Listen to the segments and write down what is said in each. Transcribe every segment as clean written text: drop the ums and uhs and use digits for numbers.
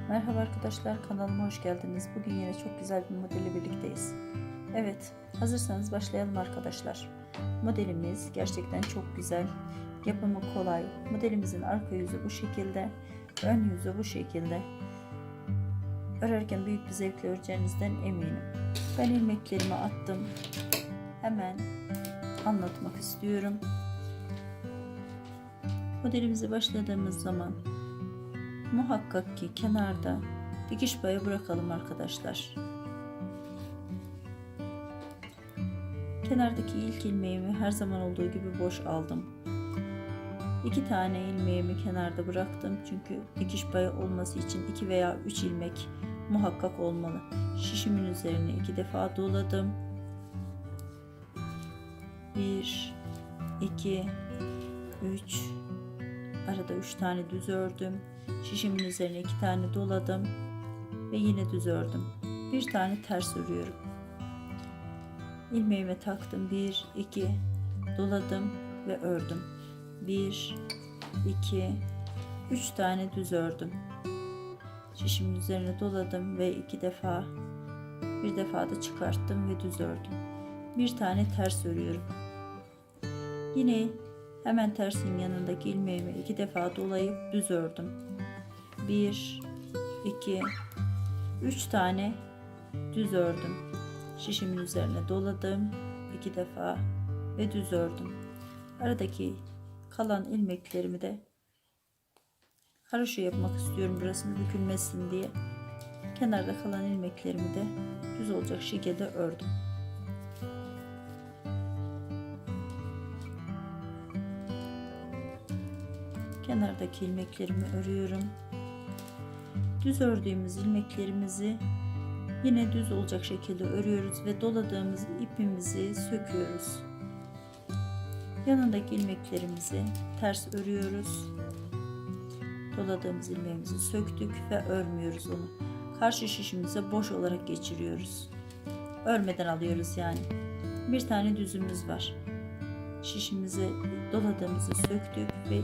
Merhaba arkadaşlar, kanalıma hoş geldiniz. Bugün yine çok güzel bir modelle birlikteyiz. Evet, hazırsanız başlayalım arkadaşlar. Modelimiz gerçekten çok güzel. Yapımı kolay. Modelimizin arka yüzü bu şekilde, ön yüzü bu şekilde. Örerken büyük bir zevkle öreceğinizden eminim. Ben ilmeklerimi attım. Hemen anlatmak istiyorum. Modelimize başladığımız zaman muhakkak ki kenarda dikiş payı bırakalım arkadaşlar. Kenardaki ilk ilmeğimi her zaman olduğu gibi boş aldım. 2 tane ilmeğimi kenarda bıraktım çünkü dikiş payı olması için 2 veya 3 ilmek muhakkak olmalı. Şişimin üzerine 2 defa doladım. 1 2 3 arada 3 tane düz ördüm. Şişimin üzerine 2 tane doladım ve yine düz ördüm. Bir tane ters örüyorum. İlmeğime taktım. 1 2 doladım ve ördüm. 1 2 3 tane düz ördüm. Şişimin üzerine doladım ve 2 defa, bir defa da çıkarttım ve düz ördüm. Bir tane ters örüyorum. Yine hemen tersin yanındaki ilmeğimi 2 defa dolayıp düz ördüm. 1 2 3 tane düz ördüm. Şişimin üzerine doladım 2 defa ve düz ördüm. Aradaki kalan ilmeklerimi de haroşa yapmak istiyorum, burasını bükülmesin diye. Kenarda kalan ilmeklerimi de düz olacak şekilde ördüm. Kenardaki ilmeklerimi örüyorum. Düz ördüğümüz ilmeklerimizi yine düz olacak şekilde örüyoruz ve doladığımız ipimizi söküyoruz. Yanındaki ilmeklerimizi ters örüyoruz. Doladığımız ilmeğimizi söktük ve örmüyoruz onu. Karşı şişimize boş olarak geçiriyoruz. Örmeden alıyoruz yani. Bir tane düzümüz var. Şişimizi doladığımızı söktük ve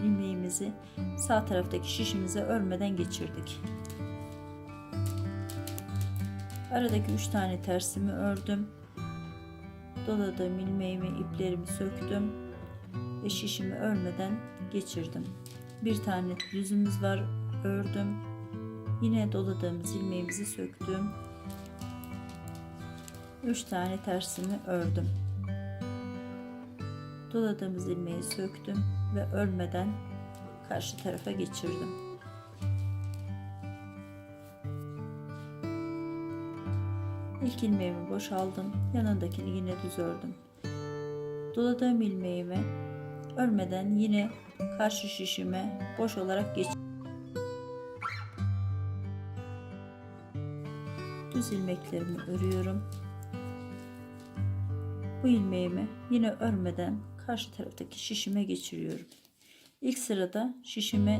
ilmeğimizi sağ taraftaki şişimize örmeden geçirdik. Aradaki 3 tane tersimi ördüm. Doladığım ilmeğimi, iplerimi söktüm ve şişimi örmeden geçirdim. Bir tane düzümüz var, ördüm. Yine doladığımız ilmeğimizi söktüm. 3 tane tersimi ördüm. Doladığımız ilmeği söktüm ve örmeden karşı tarafa geçirdim. İlk ilmeğimi boşaldım. Yanındakini yine düz ördüm. Doladığım ilmeğimi örmeden yine karşı şişime boş olarak geçirdim. Düz ilmeklerimi örüyorum. Bu ilmeğimi yine örmeden karşı taraftaki şişime geçiriyorum. İlk sırada şişime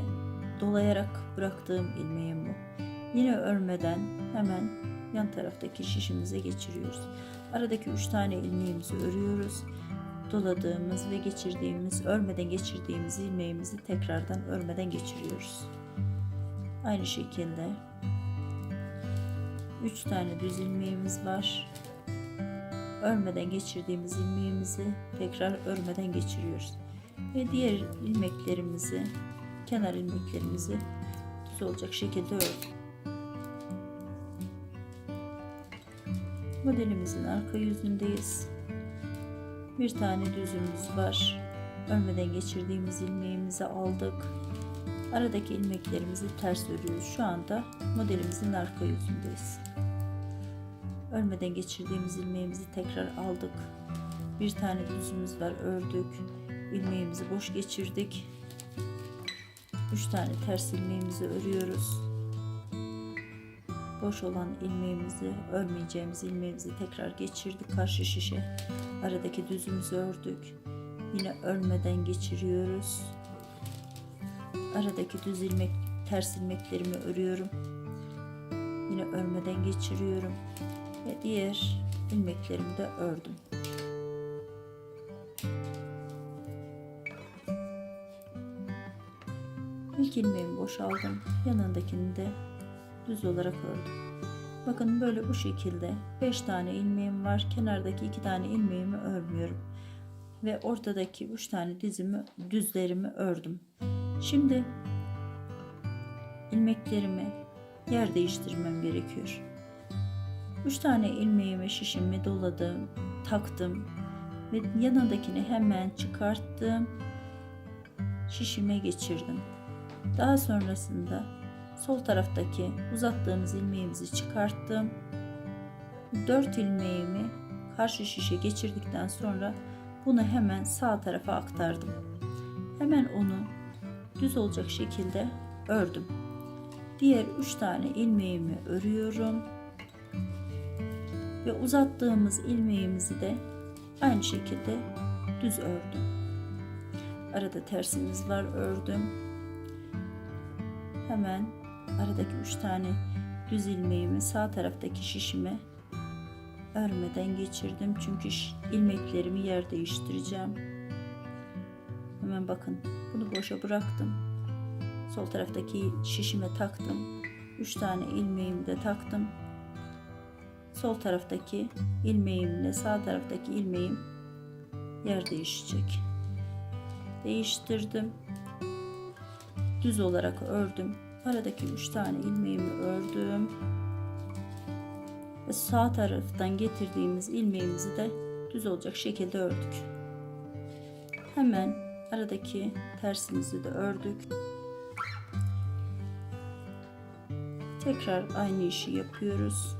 dolayarak bıraktığım ilmeğim bu. Yine örmeden hemen yan taraftaki şişimize geçiriyoruz. Aradaki 3 tane ilmeğimizi örüyoruz. Doladığımız ve geçirdiğimiz, örmeden geçirdiğimiz ilmeğimizi tekrardan örmeden geçiriyoruz. Aynı şekilde 3 tane düz ilmeğimiz var. Örmeden geçirdiğimiz ilmeğimizi tekrar örmeden geçiriyoruz. Ve diğer ilmeklerimizi, kenar ilmeklerimizi düz olacak şekilde ördüm. Modelimizin arka yüzündeyiz. Bir tane düzümüz var. Örmeden geçirdiğimiz ilmeğimizi aldık. Aradaki ilmeklerimizi ters örüyoruz. Şu anda modelimizin arka yüzündeyiz. Örmeden geçirdiğimiz ilmeğimizi tekrar aldık. Bir tane düzümüz var, ördük. İlmeğimizi boş geçirdik. 3 tane ters ilmeğimizi örüyoruz. Boş olan ilmeğimizi, örmeyeceğimiz ilmeğimizi tekrar geçirdik karşı şişe. Aradaki düzümüzü ördük. Yine örmeden geçiriyoruz. Aradaki düz ilmek, ters ilmeklerimi örüyorum. Yine örmeden geçiriyorum ve diğer ilmeklerimi de ördüm. İlk ilmeğimi boşaldım. Yanındakini de düz olarak ördüm. Bakın böyle bu şekilde 5 tane ilmeğim var. Kenardaki 2 tane ilmeğimi örmüyorum. Ve ortadaki 3 tane düzlerimi ördüm. Şimdi ilmeklerimi yer değiştirmem gerekiyor. 3 tane ilmeğimi şişimi doladım, taktım ve yanındakini hemen çıkarttım. Şişime geçirdim. Daha sonrasında sol taraftaki uzattığımız ilmeğimizi çıkarttım. 4 ilmeğimi karşı şişe geçirdikten sonra bunu hemen sağ tarafa aktardım. Hemen onu düz olacak şekilde ördüm. Diğer 3 tane ilmeğimi örüyorum. Ve uzattığımız ilmeğimizi de aynı şekilde düz ördüm. Arada tersimiz var, ördüm. Hemen aradaki 3 tane düz ilmeğimi sağ taraftaki şişime örmeden geçirdim. Çünkü ilmeklerimi yer değiştireceğim. Hemen bakın, bunu boşa bıraktım. Sol taraftaki şişime taktım. 3 tane ilmeğimi de taktım. Sol taraftaki ilmeğimle sağ taraftaki ilmeğim yer değişecek. Değiştirdim. Düz olarak ördüm. Aradaki 3 tane ilmeğimi ördüm. Ve sağ taraftan getirdiğimiz ilmeğimizi de düz olacak şekilde ördük. Hemen aradaki tersimizi de ördük. Tekrar aynı işi yapıyoruz.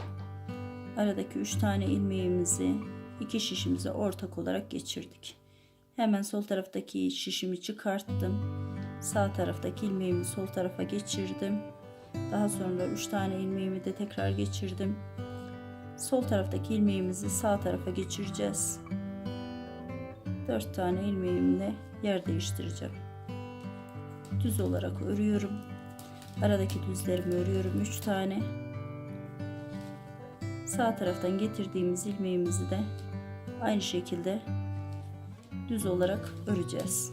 Aradaki 3 tane ilmeğimizi 2 şişimize ortak olarak geçirdik. Hemen sol taraftaki şişimi çıkarttım. Sağ taraftaki ilmeğimi sol tarafa geçirdim. Daha sonra 3 tane ilmeğimi de tekrar geçirdim. Sol taraftaki ilmeğimizi sağ tarafa geçireceğiz. 4 tane ilmeğimle yer değiştireceğim. Düz olarak örüyorum. Aradaki düzlerimi örüyorum 3 tane. Sağ taraftan getirdiğimiz ilmeğimizi de aynı şekilde düz olarak öreceğiz.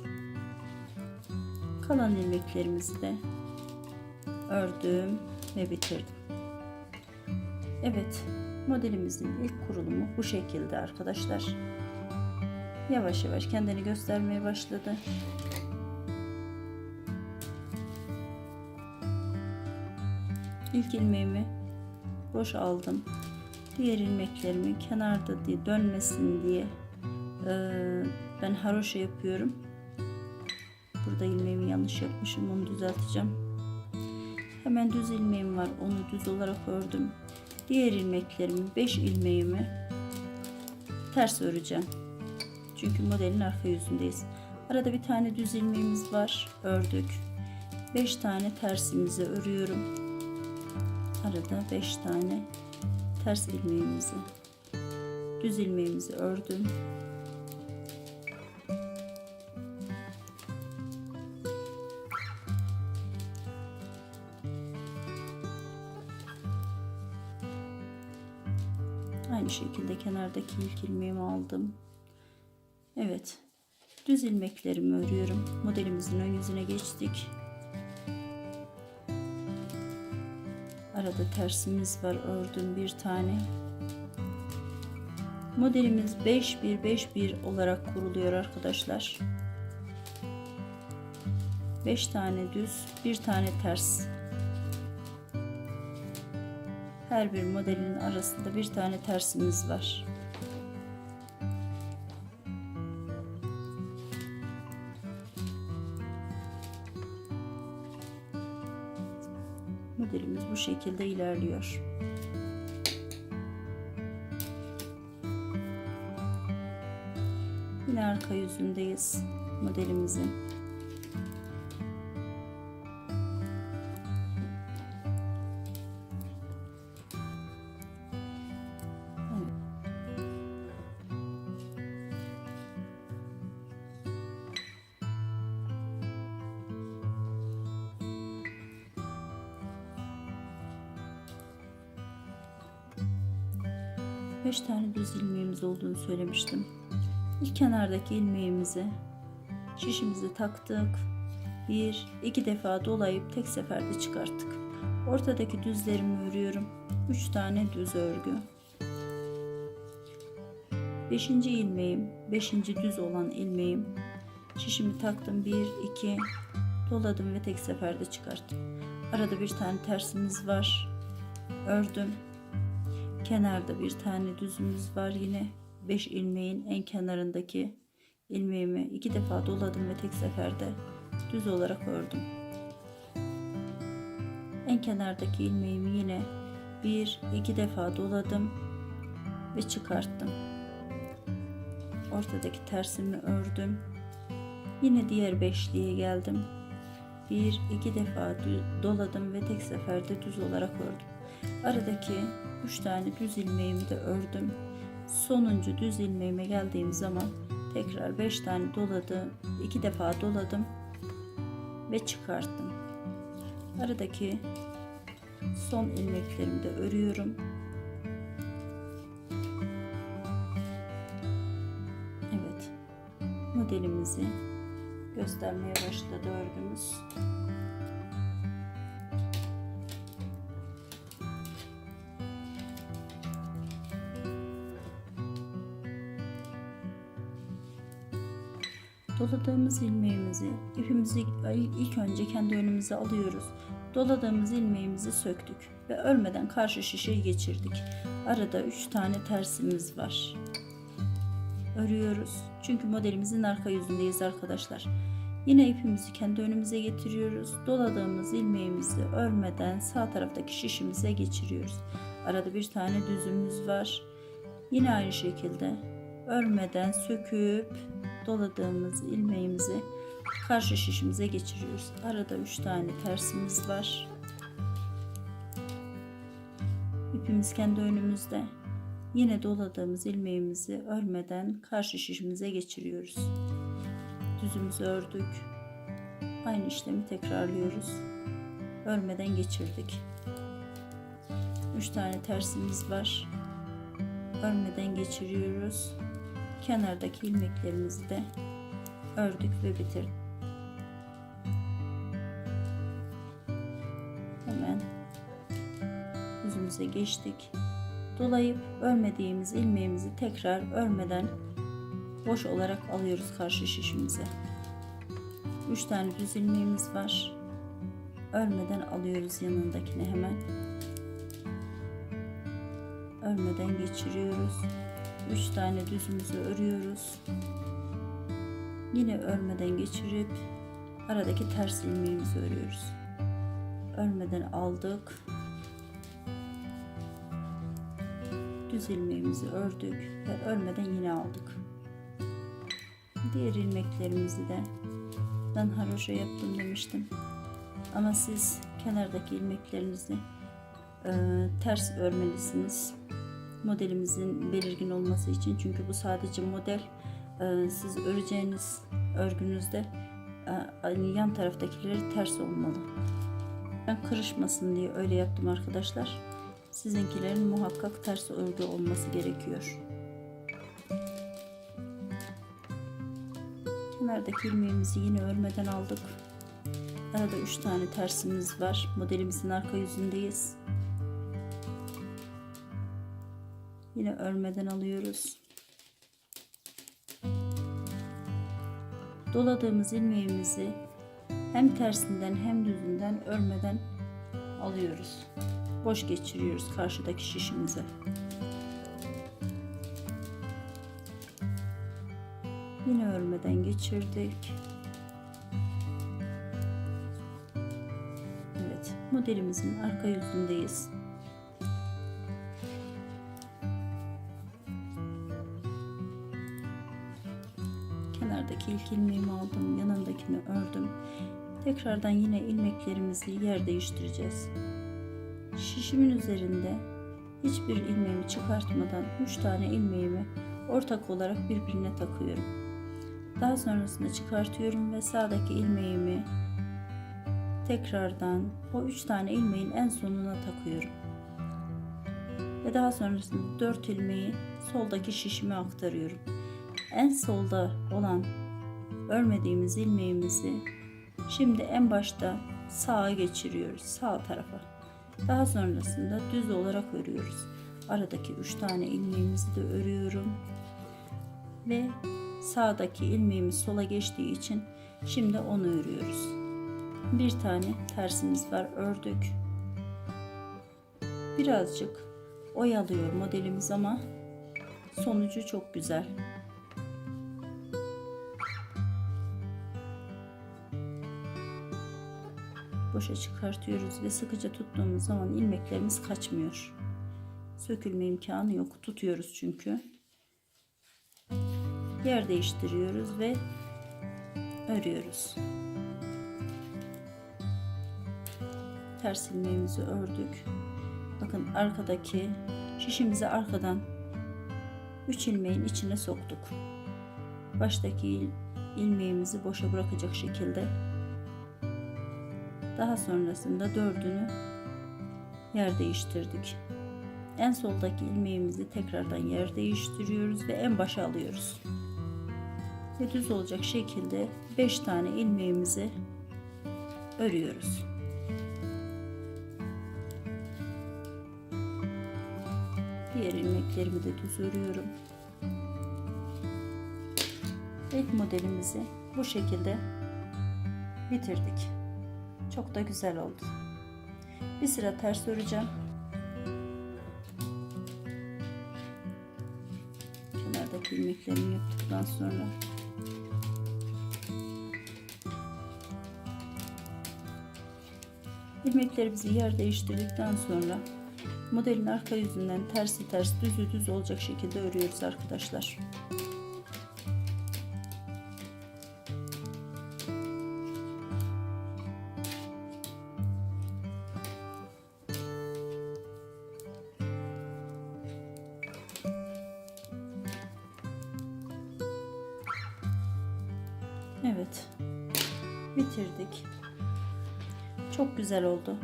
Kalan ilmeklerimizi de ördüm ve bitirdim. Evet, modelimizin ilk kurulumu bu şekilde arkadaşlar. Yavaş yavaş kendini göstermeye başladı. İlk ilmeğimi boş aldım. Diğer ilmeklerimi kenarda diye dönmesin diye ben haroşa yapıyorum. Burada ilmeğimi yanlış yapmışım, onu düzelteceğim. Hemen düz ilmeğim var, onu düz olarak ördüm. Diğer ilmeklerimi 5 ilmeğimi ters öreceğim. Çünkü modelin arka yüzündeyiz. Arada bir tane düz ilmeğimiz var, ördük. 5 tane tersimizi örüyorum. Arada 5 tane ters ilmeğimizi, düz ilmeğimizi ördüm. Aynı şekilde kenardaki ilk ilmeğimi aldım. Evet, düz ilmeklerimi örüyorum. Modelimizin ön yüzüne geçtik. Arada tersimiz var, ördüm bir tane. Modelimiz 5-1-5-1 olarak kuruluyor arkadaşlar. 5 tane düz, bir tane ters. Her bir modelin arasında bir tane tersimiz var. Modelimiz bu şekilde ilerliyor. Yine arka yüzündeyiz modelimizin. Beş tane düz ilmeğimiz olduğunu söylemiştim. İlk kenardaki ilmeğimizi şişimize taktık. 2 defa dolayıp tek seferde çıkarttık. Ortadaki düzlerimi örüyorum. 3 tane düz örgü. 5. ilmeğim, 5. düz olan ilmeğim. Şişimi taktım. 1 2 doladım ve tek seferde çıkarttım. Arada bir tane tersimiz var. Ördüm. Kenarda bir tane düzümüz var. Yine 5 ilmeğin en kenarındaki ilmeğimi 2 defa doladım ve tek seferde düz olarak ördüm. En kenardaki ilmeğimi yine 1-2 defa doladım ve çıkarttım. Ortadaki tersimi ördüm. Yine diğer beşliğe geldim. 1-2 defa doladım ve tek seferde düz olarak ördüm. Aradaki 3 tane düz ilmeğimi de ördüm. Sonuncu düz ilmeğime geldiğim zaman tekrar 5 tane doladım, 2 defa doladım ve çıkarttım. Aradaki son ilmeklerimi de örüyorum. Evet, modelimizi göstermeye başladı örgümüz. Doladığımız ilmeğimizi, ipimizi ilk önce kendi önümüze alıyoruz. Doladığımız ilmeğimizi söktük ve örmeden karşı şişeyi geçirdik. Arada 3 tane tersimiz var. Örüyoruz. Çünkü modelimizin arka yüzündeyiz arkadaşlar. Yine ipimizi kendi önümüze getiriyoruz. Doladığımız ilmeğimizi örmeden sağ taraftaki şişimize geçiriyoruz. Arada bir tane düzümüz var. Yine aynı şekilde örmeden söküp doladığımız ilmeğimizi karşı şişimize geçiriyoruz. Arada 3 tane tersimiz var. İpimiz kendi önümüzde. Yine doladığımız ilmeğimizi örmeden karşı şişimize geçiriyoruz. Düzümüzü ördük. Aynı işlemi tekrarlıyoruz. Örmeden geçirdik. 3 tane tersimiz var. Örmeden geçiriyoruz. Kenardaki ilmeklerimizi de ördük ve bitirdik. Hemen düzümüze geçtik. Dolayıp örmediğimiz ilmeğimizi tekrar örmeden boş olarak alıyoruz karşı şişimize. 3 tane düz ilmeğimiz var. Örmeden alıyoruz yanındakini hemen. Örmeden geçiriyoruz. 3 tane düzümüzü örüyoruz. Yine örmeden geçirip aradaki ters ilmeğimizi örüyoruz. Örmeden aldık. Düz ilmeğimizi ördük ve örmeden yine aldık. Diğer ilmeklerimizi de ben haroşa yaptım demiştim. Ama siz kenardaki ilmeklerinizi ters örmelisiniz. Modelimizin belirgin olması için, çünkü bu sadece model. Siz öreceğiniz örgünüzde yan taraftakileri ters olmalı. Ben kırışmasın diye öyle yaptım arkadaşlar. Sizinkilerin muhakkak ters örgü olması gerekiyor. Kenardaki ilmeğimizi yine örmeden aldık. Arada 3 tane tersimiz var. Modelimizin arka yüzündeyiz. Yine örmeden alıyoruz. Doladığımız ilmeğimizi hem tersinden hem düzünden örmeden alıyoruz. Boş geçiriyoruz karşıdaki şişimize. Yine örmeden geçirdik. Evet, modelimizin arka yüzündeyiz. Kenardaki ilk ilmeğimi aldım, yanındakini ördüm. Tekrardan yine ilmeklerimizi yer değiştireceğiz. Şişimin üzerinde hiçbir ilmeğimi çıkartmadan 3 tane ilmeğimi ortak olarak birbirine takıyorum. Daha sonrasında çıkartıyorum ve sağdaki ilmeğimi tekrardan o 3 tane ilmeğin en sonuna takıyorum. Ve daha sonrasında 4 ilmeği soldaki şişime aktarıyorum. En solda olan örmediğimiz ilmeğimizi Şimdi en başta sağa geçiriyoruz, sağ tarafa. Daha sonrasında düz olarak örüyoruz. Aradaki 3 tane ilmeğimizi de örüyorum. Ve sağdaki ilmeğimiz sola geçtiği için şimdi onu örüyoruz. Bir tane tersimiz var, ördük. Birazcık oyalıyor modelimiz ama sonucu çok güzel. Boşa çıkartıyoruz ve sıkıca tuttuğumuz zaman ilmeklerimiz kaçmıyor. Sökülme imkanı yok. Tutuyoruz çünkü. Yer değiştiriyoruz ve örüyoruz. Ters ilmeğimizi ördük. Bakın arkadaki şişimizi arkadan 3 ilmeğin içine soktuk. Baştaki ilmeğimizi boşa bırakacak şekilde. Daha sonrasında dördünü yer değiştirdik. En soldaki ilmeğimizi tekrardan yer değiştiriyoruz ve en başa alıyoruz. Ve düz olacak şekilde 5 tane ilmeğimizi örüyoruz. Diğer ilmeklerimi de düz örüyorum. İlk modelimizi bu şekilde bitirdik. Çok da güzel oldu. Bir sıra ters öreceğim. Kenardaki ilmeklerimi yaptıktan sonra ilmeklerimizi yer değiştirdikten sonra modelin arka yüzünden tersi ters, düzü düz olacak şekilde örüyoruz arkadaşlar. Evet, bitirdik. Çok güzel oldu.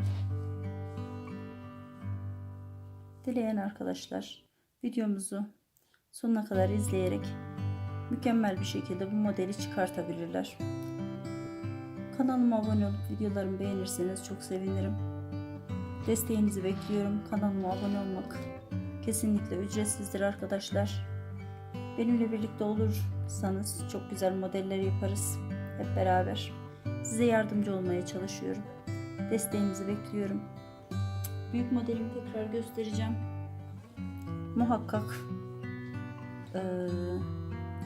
Dileyen arkadaşlar videomuzu sonuna kadar izleyerek mükemmel bir şekilde bu modeli çıkartabilirler. Kanalıma abone olup videolarımı beğenirseniz çok sevinirim. Desteğinizi bekliyorum. Kanalıma abone olmak kesinlikle ücretsizdir arkadaşlar. Benimle birlikte olursanız çok güzel modeller yaparız hep beraber. Size yardımcı olmaya çalışıyorum. Desteğinizi bekliyorum. Büyük modelimi tekrar göstereceğim. Muhakkak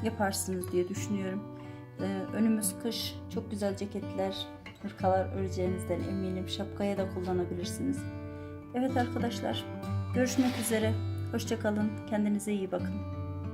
yaparsınız diye düşünüyorum. Önümüz kış, çok güzel ceketler, hırkalar öreceğinizden eminim. Şapkaya da kullanabilirsiniz. Evet arkadaşlar, görüşmek üzere. Hoşça kalın. Kendinize iyi bakın.